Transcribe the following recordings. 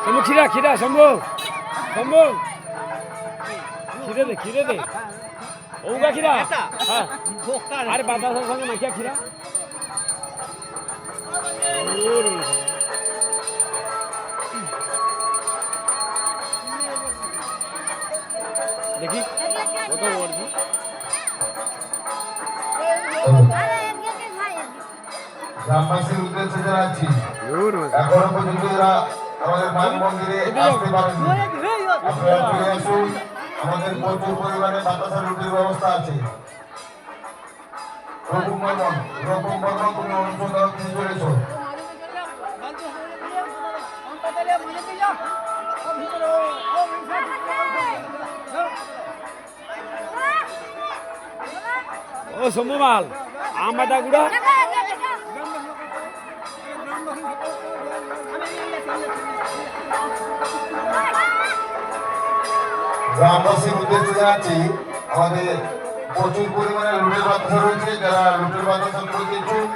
শম্ভু খিরা খিরা শম্ভু শম্ভু খিরে দে ওগা খিরা হ্যাঁ আরে বাতাসের সঙ্গে মাখিয়া খিরা দেখি কত বড় গ্রামবাসীর উদ্দেশ্যে জানাচ্ছি এখনো পর্যন্ত যারা আমাদের মায়ের মন্দিরে আসতে পারেনি আপনারা চলে আসুন। আমাদের প্রচুর পরিমাণে বাতাসা রুটির ব্যবস্থা আছে। রকম বর্মন তুমি অনুসন্ধান দিয়ে চলেছ। ও শম্ভু মাল আম বাদা গুড়া গ্রামবাসীর উদ্দেশ্যে জানাচ্ছি আমাদের প্রচুর পরিমাণে লুটের বাতাসা রয়েছে। যারা লুটের বাতাসা করতে ইচ্ছুক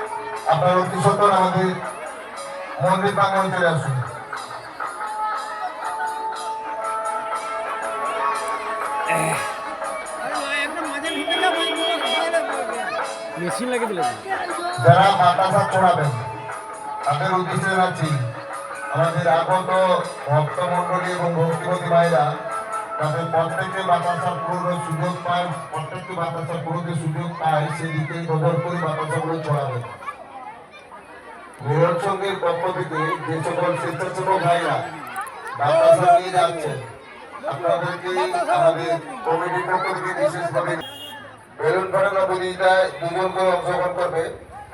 আপনারা অতি সত্তর আমাদের মন্দির প্রাঙ্গণে চলে আসুন। মেশিন লাগে দিলে যারা বাতাসা ছড়াবেন তাদের উদ্দেশ্যে জানাচ্ছি আমাদের আগত ভক্তমণ্ডলী এবং ভক্তিমতী মায়েরা তাদের প্রত্যেকে বাতাসার পুরো সুযোগ পায়, প্রত্যেকটি বাতাসার পুরোতে সুযোগ পায় সেদিকে নজর করে বাতাসাগুলো ছড়াবে। মেয়র সঙ্গের পক্ষ থেকে যে সকল স্বেচ্ছাসেবক ভাইরা বাতাসা নিয়ে যাচ্ছেন আপনাদেরকে আমাদের কমিটির পক্ষ থেকে বিশেষভাবে বেলুন ফাটানো প্রতিযোগিতায় দুজন করে অংশগ্রহণ করবে।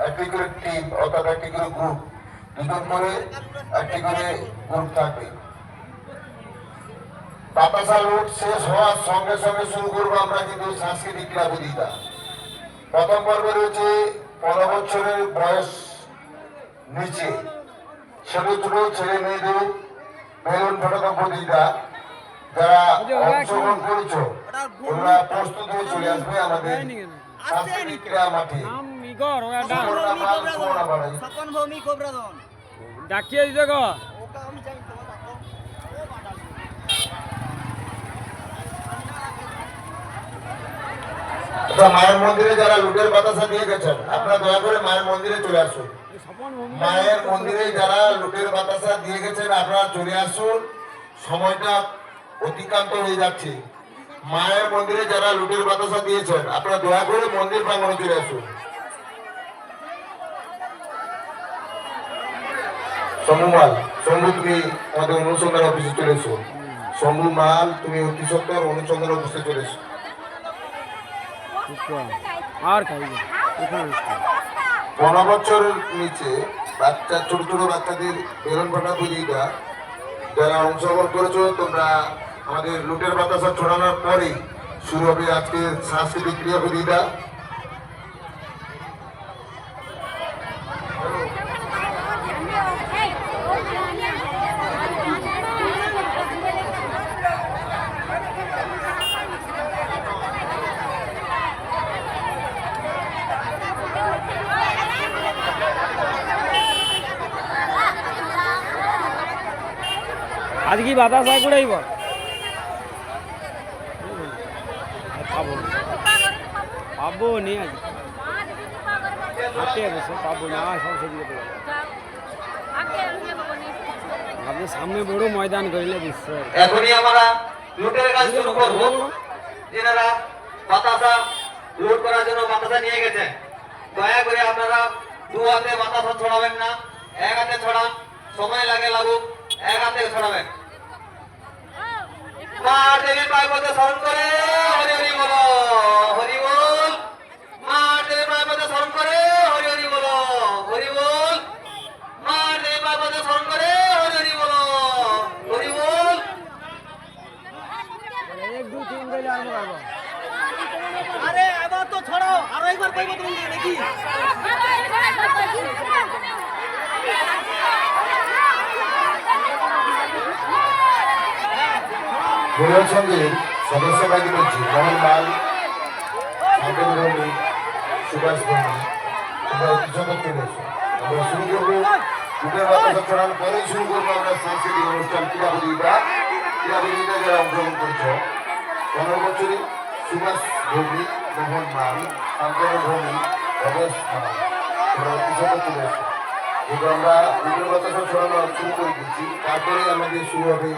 একটি করে টিম অর্থাৎ একটি করে গ্রুপ, দুজন করে একটি করে গ্রুপ থাকবে। বাতাসা লুট শেষ হওয়ার সঙ্গে সঙ্গে শুরু করবো আমরা কিন্তু সাংস্কৃতিক ক্রীড়া প্রতিযোগিতা। প্রথম পর্বে রয়েছে 15 বছরের বয়স নিচে ছোট ছোট ছেলে মেয়েদের বেলুন ফাটানো প্রতিযোগিতা। যারা অংশগ্রহণ করেছ তোমরা প্রস্তুত হয়ে চলে আসবে আমাদের সাংস্কৃতিক ক্রীড়া মাঠে। ডাকিয়ে দিতে গো মায়ের মন্দিরে যারা লুটের বাতাসা দিয়ে গেছেন আপনারা দয়া করে মায়ের মন্দিরে চলে আসুন। মায়ের মন্দিরে যারা লুটের বাতাসা দিয়ে গেছেন আপনারা চলে আসুন, সময়টা অতিক্রান্ত হয়ে যাচ্ছে। মায়ের মন্দিরে যারা লুটের বাতাসা দিয়েছেন আপনারা দয়া করে মন্দির প্রাঙ্গণে চলে আসুন। শম্ভু মাল, শম্ভু তুমি আমাদের অনুসন্ধান অফিসে চলে এসো। শম্ভু মাল তুমি অতি সত্তর অনুসন্ধান অফিসে চলে এসো। আর 15 বছরের নিচে বাচ্চা ছোট ছোট বাচ্চাদের বেলুন ফাটা প্রতিযোগিতা যারা অংশগ্রহণ করেছো তোমরা আমাদের লুটের বাতাসা ছড়ানোর পরেই শুরু হবে আজকের সাংস্কৃতিক ক্রীড়া প্রতিযোগিতা। আজ কি বাতাসা গুড়াইব পাবো নি আজ হাতে বসে পাবো না সব সেদিকে আপনি সামনে বড় ময়দান করিলে বিশ্ব এখনই আমরা লুটের কাজ শুরু করবো। যারা বাতাসা লুট করার জন্য বাতাসা নিয়ে গেছে দয়া করে আপনারা দু হাতে বাতাসা ছড়াবেন না, এক হাতে ছড়ান, সময় লাগুক, এক হাতে ছড়াবেন। মা দেবী পার্বতী স্মরণ করে হরি হরি বলো, হরি বল। মা দেবী পার্বতী স্মরণ করে হরি হরি বলো, হরি বল। মা দেবী পার্বতী স্মরণ করে হরি হরি বলো, হরি বল। আরে এবার তো ছড়াও, আরো একবার কইবো তুমি দেখি। মেয়র সঙ্গীর সদস্য বাকি বলছি মোহন লাল, শান্তনু ভৌমিক, সুভাষ ভৌমিক, তোমরা অতি সত্তর চলে এসো। আমরা শুরু করবো দুটোর বাতাসা ছড়ানোর পরেই শুরু করবো আমরা সাংস্কৃতিক অনুষ্ঠান ক্রীড়া প্রতিযোগিতা যারা অংশগ্রহণ করছ 15 বছরে সুভাষ ভৌমিক, মোহন মাল, শান্তনু ভৌমিক, অবেশ মাল, তোমরা অতিশত চলে এসো। যেহেতু আমরা দুটোর বাতাসা ছড়ানো শুরু করে দিচ্ছি, তারপরে আমাদের শুরু হবে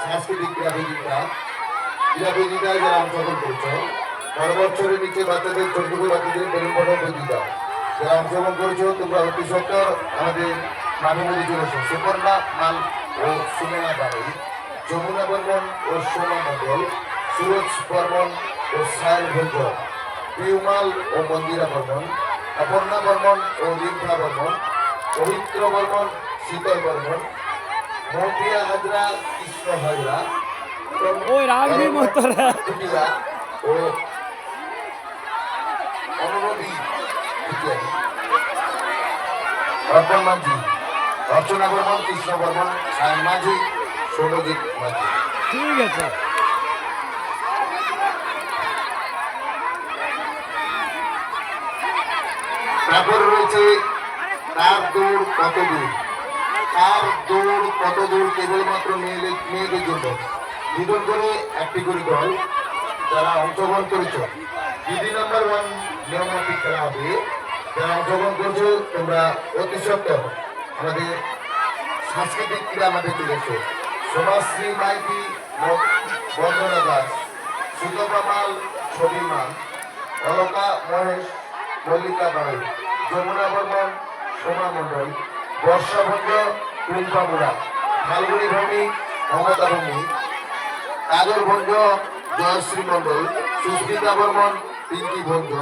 সাংস্কৃতিক ক্রীড়া প্রতিযোগিতায় যারা অংশগ্রহণ করছো 15 বছরের নিচে বাচ্চাদের ছোট বাচ্চাদের বেলুন ফোটানো প্রতিযোগিতা যারা অংশগ্রহণ করেছো তোমরা অতি সত্তর আমাদের মাঝে মধ্যে চলে এসো। সুপর্ণা মাল ও সুমনা বাড়ি, যমুনা বর্মন ও সোমা মণ্ডল, সুরজ বর্মন ও সায়ন ভঞ্জ, পিউমাল ও মন্দিরা বর্মন, অপর্ণা বর্মন ও রিম্পা বর্মন, পবিত্র বর্মন, শীতল বর্মন, মৌপিয়া হাজরা, কৃষ্ণ হাজরা, ওই রাগবি মতরা টুটিয়া ও অনুরোধী ইত্যাদি। অর্পণ মাঝি, অর্চনা বর্মন, কৃষ্ণ বর্মন, সায়ন মাঝি, সৌরজিৎ মাঝি। ঠিক আছে। তারপর রয়েছে তার দৌড় কত দূর। তার দৌড় কত দূর কেবলমাত্র মেয়েদের জন্য। দুজন করে একটি করে দল যারা অংশগ্রহণ করেছ। দিদি নাম্বার 1 নিয়মমাফিক খেলা হবে। যারা অংশগ্রহণ করছো তোমরা অতি সত্তর আমাদের সাংস্কৃতিক ক্রীড়া মাঠে চলেছ। সমাজশ্রী মাইতি, বন্দনা দাস, সুতপা মাল, ছবি মাল, অলকা মহেশ, মল্লিকা বাড়ি, যমুনা বর্মন, সোমা মণ্ডল, বর্ষা ভঞ্জ, টুম্পা মুড়া, ফাল্গুনি ভৌমিক, মমতা ভৌমিক, কাজল ভঞ্জ, জয়শ্রী মণ্ডল, সুস্মিতা বর্মন, পিঙ্কি ভঞ্জ,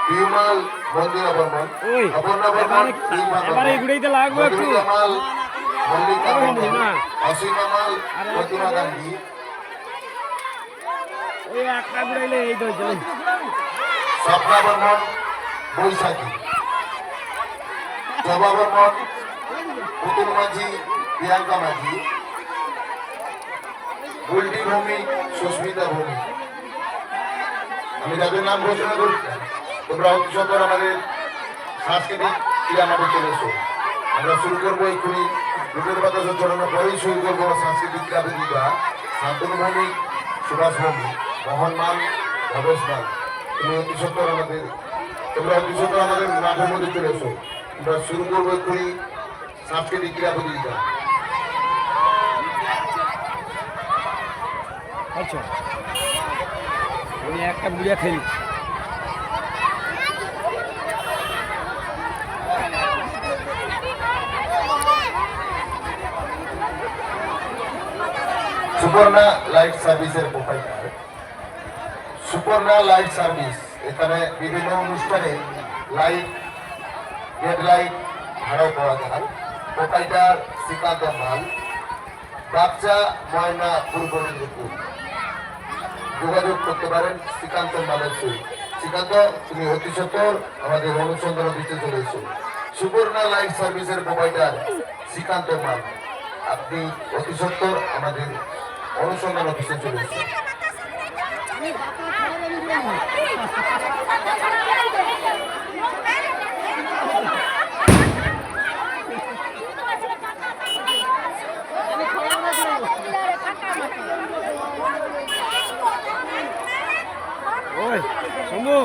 বিউমাল, মন্দিরা বর্মন, ওই, অপর্ণা বর্মন, রিমা এবারে বর্মন, এগুলোইতে লাগবে একটু। মধুরিকা মাল, মল্লিকা ওই মণ্ডল, না। অসীমা মাল, প্রতিমা গান্ধী, ওই একটা ঘুরাইলে এই তো যাই। স্বপ্না বর্মন, বৈশাখী, জবা বর্মন, পুতুল মাঝি, প্রিয়াঙ্কা মাঝি, বুলটি ভৌমিক, সুস্মিতা ভৌমিক। আমি যাদের নাম ঘোষণা করছি তোমরা অতি সত্তর আমাদের সাংস্কৃতিক ক্রীড়া মাঠে চলে এসো। আমরা শুরু করবো এক্ষুনি দুটোর বাতাসা ছড়ানোর পরেই শুরু করবো সাংস্কৃতিক ক্রীড়া প্রতিযোগিতা। শান্তনু ভৌমিক, সুভাষ ভৌমিক, মোহন মাল, ভবেশ মাল, তোমরা অতি সত্তর আমাদের মাঠের মধ্যে চলে এসো। আমরা শুরু করবো এক্ষুনি সাংস্কৃতিক ক্রীড়া প্রতিযোগিতা। আচ্ছা, আমি একটা বুড়িয়া খেলি। সুপর্ণা লাইট সার্ভিসের প্রোপাইটার। সুপর্ণা লাইট সার্ভিস এখানে বিভিন্ন অনুষ্ঠানে লাইট, গেট লাইট ভাড়াও পাওয়া যায়। প্রোপাইটার শ্রীকান্ত মাল, বাচ্চা ময়না পূর্ব মেদিনীপুর। যোগাযোগ করতে পারেন শ্রীকান্ত মালের সহিত। শ্রীকান্ত, তুমি অতি সত্তর আমাদের অনুসন্ধান দিতে চলে এসো। সুপর্ণা লাইট সার্ভিসের প্রোপাইটার শ্রীকান্ত মাল, আপনি অতি সত্তর আমাদের অনুসন্ধান অফিসে চলে এসেছেন। ওই শম্ভু,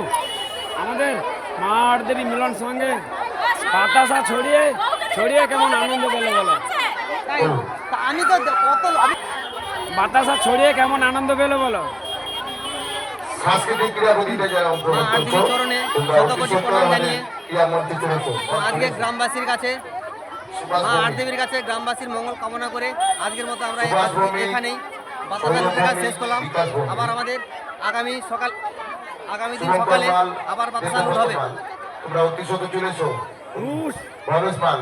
আমাদের মার দেবী মিলন সঙ্গে বাতাসা ছড়িয়ে ছড়িয়ে কেমন আনন্দ পেলে বলো। আমি তো কত বাতাসা ছড়িয়ে কেমন আনন্দ পেলে বলো। সাংস্কৃতিক ক্রীড়া প্রতিযোগিতায় যারা অংশগ্রহণ করছো চরণে তোমরা শত অতি কোটি সত্তর প্রণাম আমাদের জানিয়ে ক্রীড়া মঞ্চে চলে এসো। আজকে গ্রামবাসীর কাছে সুভাষ মা ভৌমিক, আটদেবীর কাছে গ্রামবাসীর মঙ্গল কামনা করে আজকের মতো আমরা সুভাষ ভৌমিক, এখানেই বাতাসা লুটের কাজ শেষ করলাম। আবার আমাদের আগামী দিন শুভঙ্কর সকালে মাল, আবার বাতাসা লুট দেবব্রত হবে। মাল, তোমরা অতি সত্তর চলে এসো। রুশ ভবেশ মাল।